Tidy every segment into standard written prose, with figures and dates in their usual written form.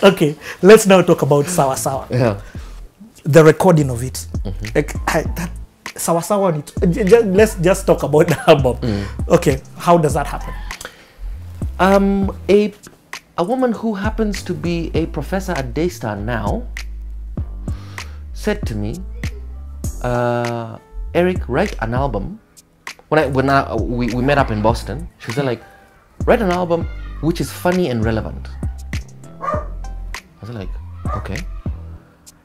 Okay, let's now talk about Sawa Sawa. Yeah. The recording of it. Like that Sawa Sawa. Let's just talk about the album. Okay, how does that happen? A woman who happens to be a professor at Daystar now said to me, Eric, write an album. When we met up in Boston, she said, like, write an album which is funny and relevant. I was like, okay.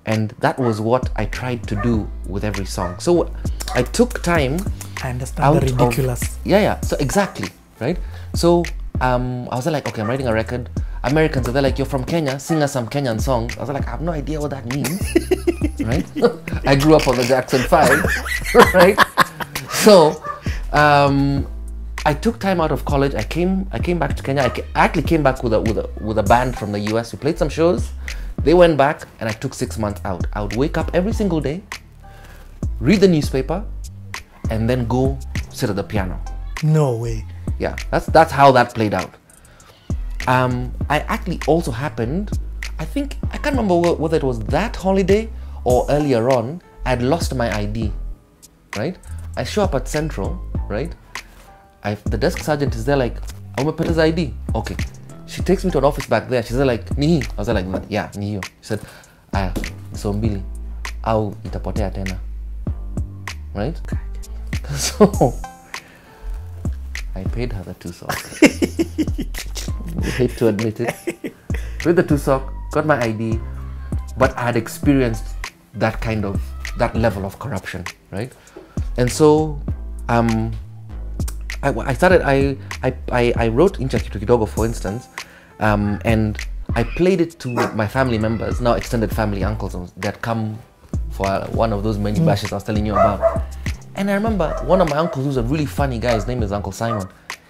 And that was what I tried to do with every song. So I took time. I understand the ridiculous. Yeah. So exactly, right? So I was like, okay, I'm writing a record. Americans, they're like, you're from Kenya, sing us some Kenyan songs. I was like, I have no idea what that means, right? I grew up on the Jackson 5, right? So I took time out of college. I came back to Kenya. I actually came back with a band from the US. We played some shows. They went back, and I took 6 months out. I would wake up every single day, read the newspaper, and then go sit at the piano. No way. Yeah, that's how that played out. I actually also happened, I think, I can't remember whether it was that holiday or earlier on, I'd lost my ID, right? I show up at Central, right? The desk sergeant is there like, umepoteza ID? Okay. She takes me to an office back there. She said like, nihi? I was like, yeah, nihiyo. She said, aya, so mbili, au itapotea tena. Right? So, I paid her the 2 socks. I hate to admit it. Paid the 2 socks, got my ID, but I had experienced that level of corruption, right? And so, I wrote Nchi, Kitu Kidogo, for instance, and I played it to my family members, now extended family, uncles that come for one of those many bashes I was telling you about. And I remember one of my uncles, who's a really funny guy, his name is Uncle Simon.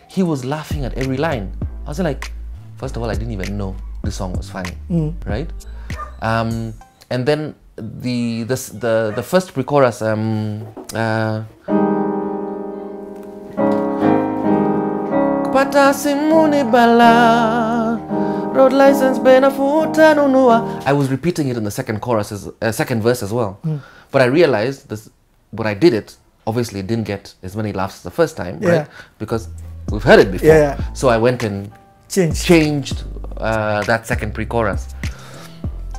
He was laughing at every line. I was like, first of all, I didn't even know the song was funny, right? And then the first pre-chorus, Pata simuni bala, road license benafuta nunua. I was repeating it in the second chorus, second verse as well. But I realized this, when I did it, obviously it didn't get as many laughs as the first time, right? Because we've heard it before. Yeah. So I went and changed that second pre-chorus.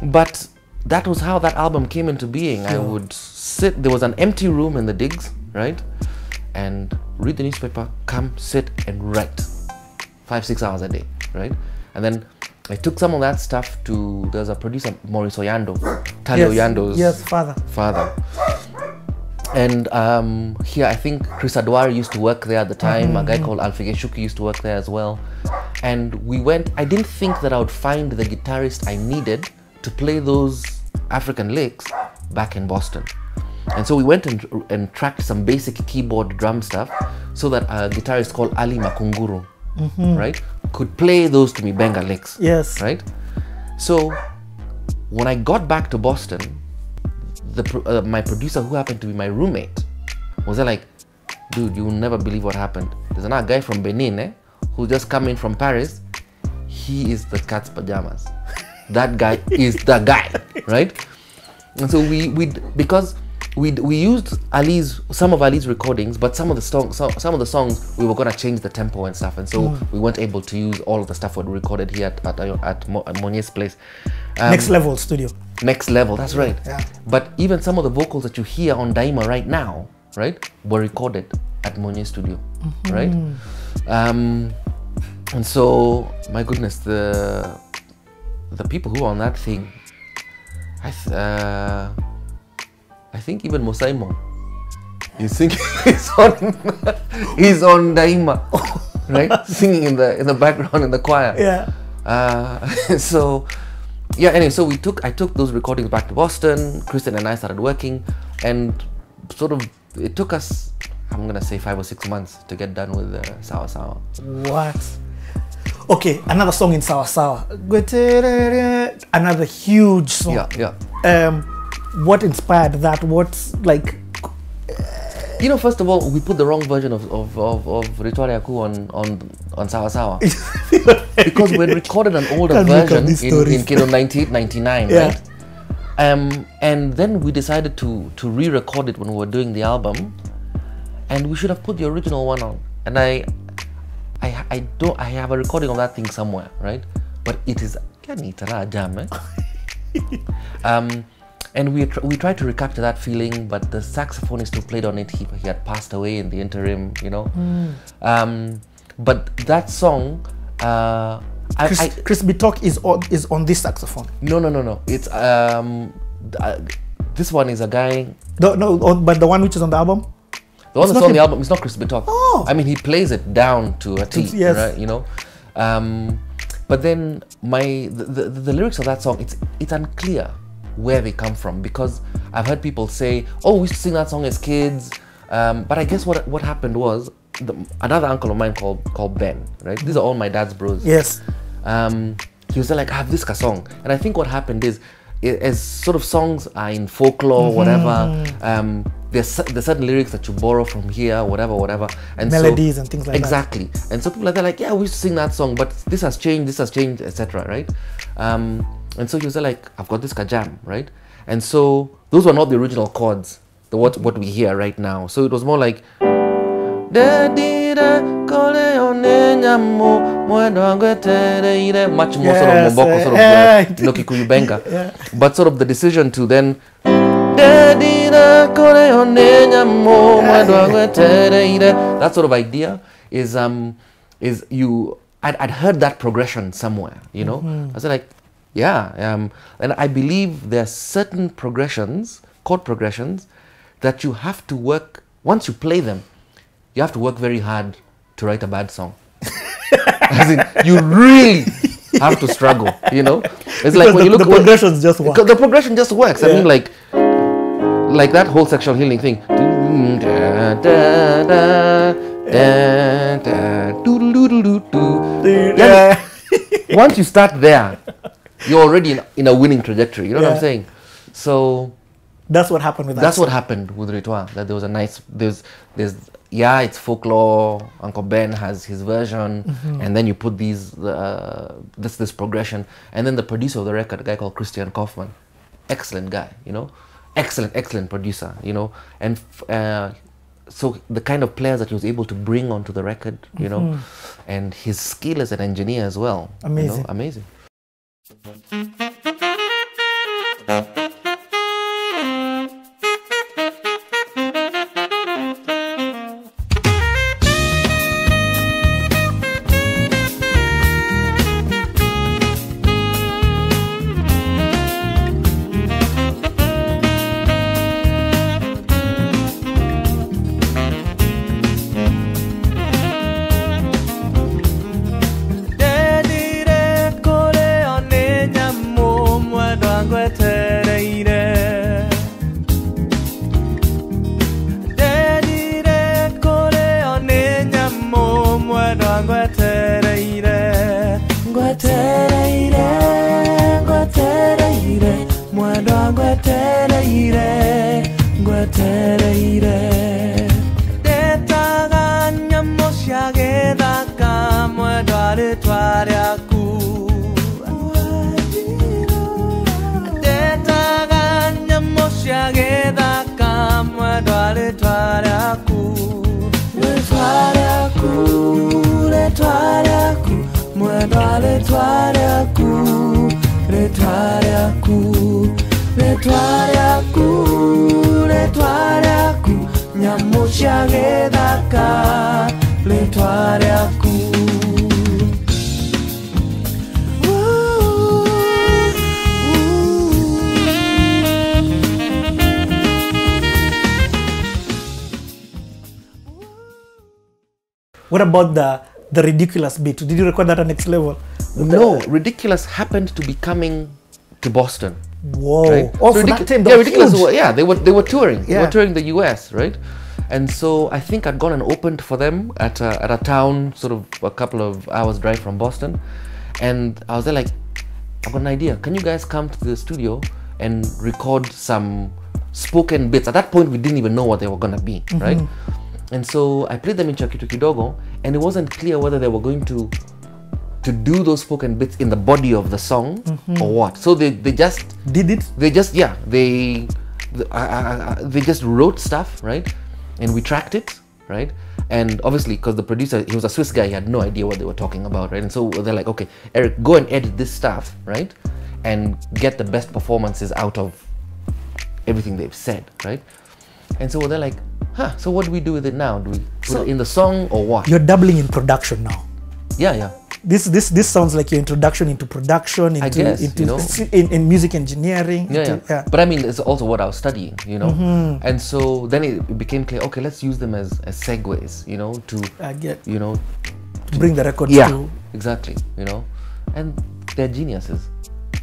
But that was how that album came into being. I would sit, there was an empty room in the digs, right? And read the newspaper, come, sit, and write 5-6 hours a day, right? And then I took some of that stuff to, there's a producer, Maurice Oyando, Tali Oyando's father. And here, I think Chris Adwari used to work there at the time. A guy called Alfie Geshuki used to work there as well. And we went, I didn't think that I would find the guitarist I needed to play those African licks back in Boston. And so we went and tracked some basic keyboard drum stuff so that a guitarist called Ali Makunguru, right, could play those to me Benga licks. Yes. Right? So when I got back to Boston, my producer, who happened to be my roommate, was like, dude, you will never believe what happened. There's another guy from Benin, who just come in from Paris. He is the cat's pajamas. That guy is the guy, right? And so because we used some of Ali's recordings, but some of the songs we were gonna change the tempo and stuff, and so we weren't able to use all of the stuff we recorded here at Monye's place. Next Level studio. Next Level, that's right. Yeah. But even some of the vocals that you hear on Daima right now, right, were recorded at Monye's studio, right? And so, my goodness, the people who are on that thing, I think even Mosaimo, you think he's on Daima, right? Singing in the background in the choir. Yeah. So yeah. Anyway, so I took those recordings back to Boston. Kristen and I started working, and sort of it took us, I'm gonna say 5 or 6 months to get done with Sawa Sawa. What? Okay, another song in Sawa Sawa. Another huge song. Yeah. What inspired that? What's like? You know, first of all, we put the wrong version of Rituale Aku on Sawa Sawa. because we had recorded an older Can't make up version these in stories. 98, 99, Yeah. right? And then we decided to re-record it when we were doing the album, and we should have put the original one on. And I have a recording of that thing somewhere, right? But it is and we tried to recapture that feeling, but the saxophonist who played on it, he had passed away in the interim, you know. But that song, Chris Bitok is on this saxophone. No. It's this one is a guy. But the one which is on the album. The one that's on the album is not Chris Bitok. Oh. I mean, he plays it down to a T, Yes. right? You know. But then the lyrics of that song, it's unclear where they come from, because I've heard people say, "Oh, we used to sing that song as kids," but I guess what happened was another uncle of mine called Ben, right? These are all my dad's bros. Yes. He was like, "I have this song," and I think what happened is, as sort of songs are in folklore, whatever. There's certain lyrics that you borrow from here, whatever, and melodies and things like exactly. And so people are like, "Yeah, we used to sing that song, but this has changed, etc." Right? And so he was like, "I've got this kajam," right? And so those were not the original chords, what we hear right now. So it was more like, much more sort of Mboko, sort of Kikuyu benga. But sort of the decision to then that sort of idea is I'd heard that progression somewhere, you know. I was like, and I believe there are certain progressions, chord progressions, that you have to work, once you play them, you have to work very hard to write a bad song. As in, you really have to struggle, you know. It's like when you look, the progressions just work. The progression just works. I mean, like that whole sexual healing thing. Once you start there, you're already in a winning trajectory. You know what I'm saying? So that's what happened with that. That's what happened with Ritoa. That there was a nice, it's folklore. Uncle Ben has his version, and then you put these this progression, and then the producer of the record, a guy called Christian Kaufman, excellent guy, you know, excellent producer, you know, and so the kind of players that he was able to bring onto the record, you know, and his skill as an engineer as well, amazing, you know, amazing. What about the ridiculous beat? Did you record that at Next Level? No, Ridiculous happened to be coming to Boston. Whoa! Right? Oh, so for that time, Ridiculous. They were touring. Yeah. They were touring the US, right? And so I think I'd gone and opened for them at a town sort of a couple of hours drive from Boston, and I was there like, I've got an idea. Can you guys come to the studio and record some spoken bits? At that point, we didn't even know what they were gonna be, right? And so I played them in Kitu Kidogo, and it wasn't clear whether they were going to to do those spoken bits in the body of the song or what. So they just Did it? they just they just wrote stuff, right? And we tracked it, right? And obviously, because the producer, he was a Swiss guy, he had no idea what they were talking about, right? And so they're like, okay, Eric, go and edit this stuff, right? And get the best performances out of everything they've said, right? And so they're like, so what do we do with it now? Do we put it in the song or what? You're doubling in production now. Yeah. This sounds like your introduction into production, into, I guess, in music engineering. Yeah. But I mean, it's also what I was studying, And so then it became clear, okay, let's use them as segues, to bring the record to... exactly, and they're geniuses.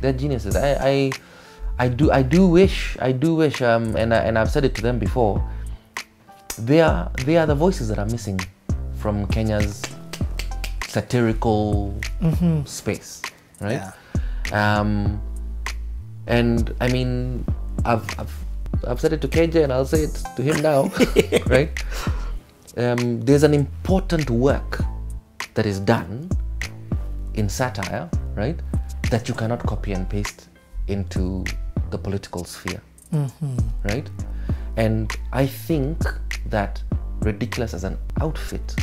I do wish, and I've said it to them before, they are the voices that are missing from Kenya's satirical space, right? And I mean, I've said it to KJ and I'll say it to him now, right? There's an important work that is done in satire, right? That you cannot copy and paste into the political sphere, right? And I think that Ridiculous as an outfit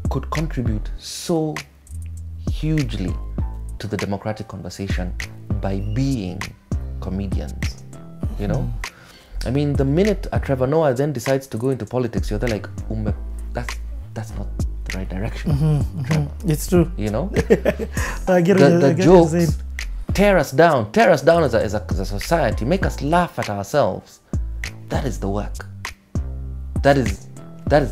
could contribute so hugely to the democratic conversation by being comedians, I mean, the minute a Trevor Noah then decides to go into politics, you're there like, that's not the right direction. It's true. I get the jokes tear us down as a society, make us laugh at ourselves. That is the work. That is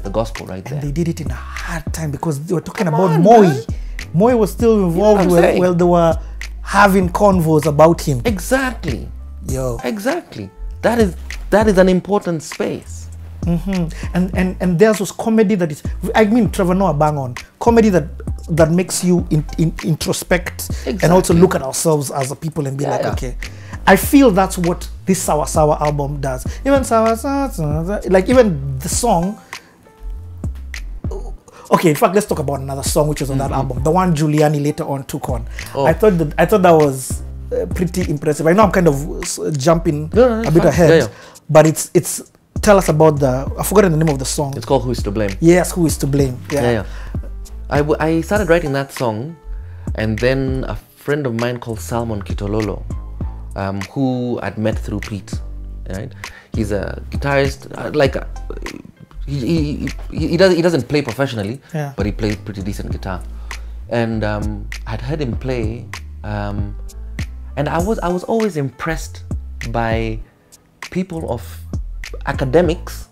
the gospel right there. And they did it in a hard time because they were talking about Moi. Moi was still involved while they were having convos about him. Exactly. Exactly. That is an important space. And theirs was comedy that is, I mean, Trevor Noah bang on. Comedy that makes you introspect and also look at ourselves as a people and be like, okay. I feel that's what this Sawa Sawa album does. Even Sawa Sawa, like even the song. Okay, in fact, let's talk about another song which was on that album. The one Giuliani later on took on. I thought that was pretty impressive. I know I'm kind of jumping a bit ahead, but it's tell us about I've forgotten the name of the song. It's called Who Is to Blame. Yes, Who Is to Blame. I started writing that song, and then a friend of mine called Salmon Kitololo, who I'd met through Pete, right? He's a guitarist, he doesn't play professionally, but he plays pretty decent guitar. And I'd heard him play, and I was always impressed by people of academics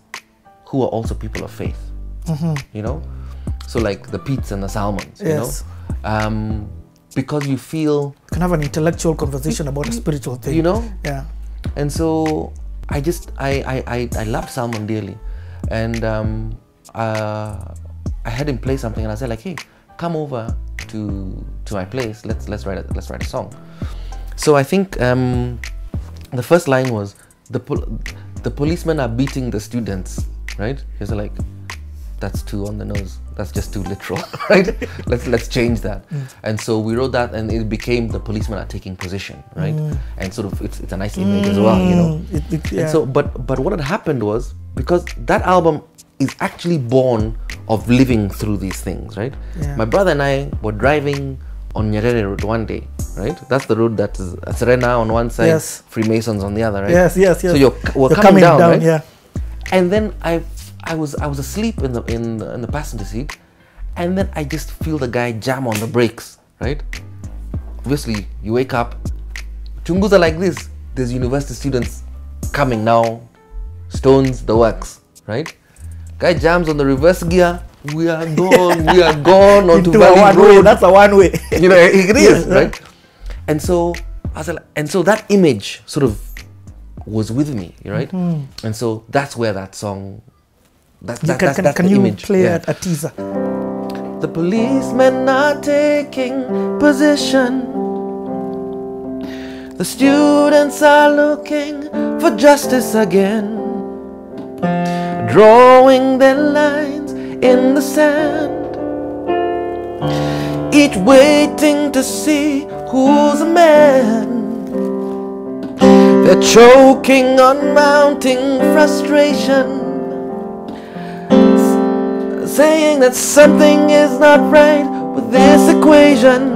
who are also people of faith, so like the Petes and the Salmons, because you feel you can have an intellectual conversation about a spiritual thing, and so I loved Salmon dearly, and I had him play something, and I said like, hey, come over to my place, let's write a song. So I think the first line was the policemen are beating the students, right? He's like, that's too on the nose, that's just too literal, right? let's change that. And so we wrote that, and it became the policemen are taking position, right? And sort of it's a nice image as well, And so but what had happened was, because that album is actually born of living through these things, right? My brother and I were driving on Nyerere Road one day, right? That's the road that is Serena on one side, Freemasons on the other, right? Yes. So we're coming down, right? Yeah. And then I was asleep in the passenger seat, and then I just feel the guy jam on the brakes, right? Obviously, you wake up, chunguza like this. There's university students coming now, stones, the works, right? Guy jams on the reverse gear. We are gone onto Valley Road. That's a one way. It is, right? And so I was like, and so that image sort of was with me, right? And so that's where that song. That's can the you image. play a teaser? The policemen are taking position. The students are looking for justice again, drawing their lines in the sand. each waiting to see who's a man. They're choking on mounting frustration, saying that something is not right with this equation.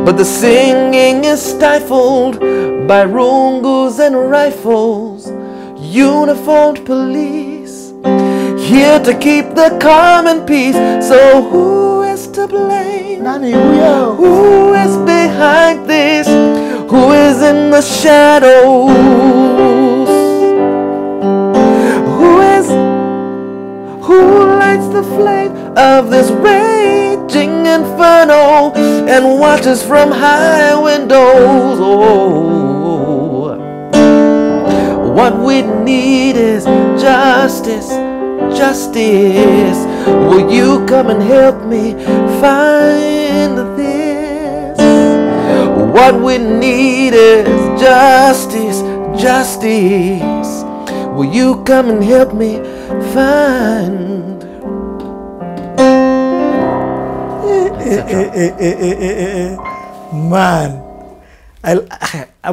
But the singing is stifled by rungus and rifles, uniformed police, here to keep the calm and peace. So who is to blame? Who is behind this? Who is in the shadows? Who lights the flame of this raging inferno and watches from high windows? Oh, what we need is justice, justice. Will you come and help me find this? What we need is justice, justice. Will you come and help me find? Man,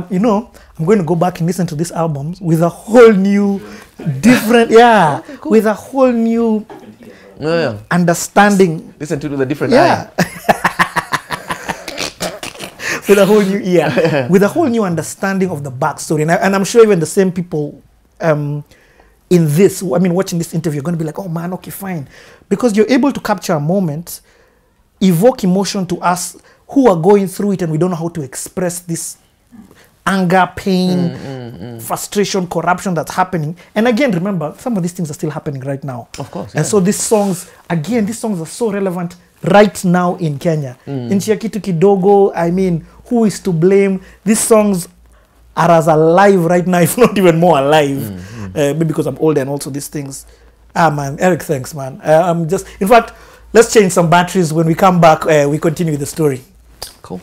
you know, I'm going to go back and listen to this album with a whole new, different, okay, cool. With a whole new understanding. Listen to it with a different eye. With a whole new with a whole new understanding of the backstory, and I'm sure even the same people in this, I mean, watching this interview, you're going to be like, oh man, okay, fine, because you're able to capture a moment, evoke emotion to us who are going through it, and we don't know how to express this anger, pain, frustration, corruption that's happening. And again, remember, some of these things are still happening right now. Of course. And so these songs, again, these songs are so relevant right now in Kenya. Nchi, Kitu Kidogo, I mean, who is to blame? These songs are as alive right now, if not even more alive. Maybe because I'm older and also these things. Ah, man, Eric, thanks, man. I'm just, in fact, let's change some batteries. When we come back, we continue with the story. Cool.